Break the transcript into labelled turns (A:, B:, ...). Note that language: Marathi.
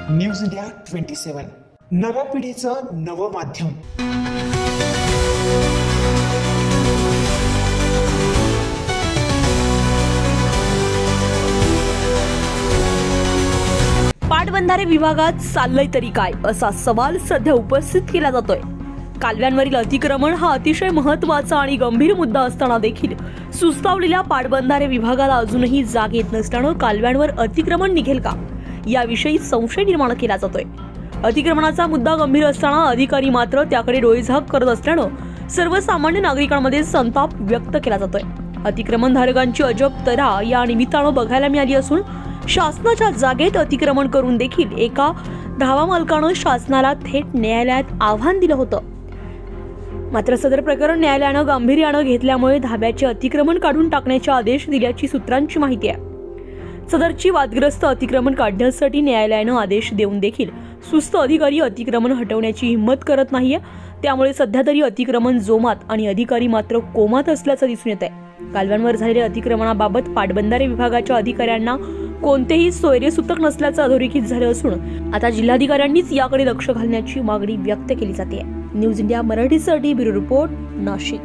A: न्यूज इंडिया 27 नव्या पिढीचं नवं माध्यम।
B: पाटबंधारे विभागात चाललंय तरी काय असा सवाल सध्या उपस्थित केला जातोय। कालव्यांवरील अतिक्रमण हा अतिशय महत्त्वाचा आणि गंभीर मुद्दा असताना देखील सुस्तावलेल्या पाटबंधारे विभागाला अजूनही जाग येत नसल्यानं कालव्यांवर अतिक्रमण निघेल का याविषयी संशय निर्माण केला जातोय। अतिक्रमणाचा मुद्दा गंभीर असताना अधिकारी मात्र त्याकडे डोळेझाक करत असल्यानं सर्वसामान्य नागरिकांमध्ये संताप व्यक्त केला जातोय। अतिक्रमणधारकांची अजब तऱ्हा या निमित्तानं बघायला मिळाली असून शासनाच्या जागेत अतिक्रमण करून देखील एका धावा मालकानं शासनाला थेट न्यायालयात आव्हान दिलं होतं। मात्र सदर प्रकरण न्यायालयानं गांभीर्यानं घेतल्यामुळे धाब्याचे अतिक्रमण काढून टाकण्याचे आदेश दिल्याची सूत्रांची माहिती आहे। सदरची वादग्रस्त अतिक्रमण काढण्यासाठी न्यायालयानं आदेश देऊन देखील सुस्त अधिकारी अतिक्रमण हटवण्याची हिंमत करत नाहीये। त्यामुळे सध्या तरी अतिक्रमण जोमात आणि अधिकारी मात्र कोमात असल्याचं दिसून येत आहे। कालव्यांवर झालेल्या अतिक्रमणाबाबत पाटबंधारे विभागाच्या अधिकाऱ्यांना कोणतेही सोयरेसूतक नसल्याचं अधोरेखित झालं असून आता जिल्हाधिकाऱ्यांनीच याकडे लक्ष घालण्याची मागणी व्यक्त केली जाते। न्यूज इंडिया मराठीसाठी ब्युरो रिपोर्ट, नाशिक।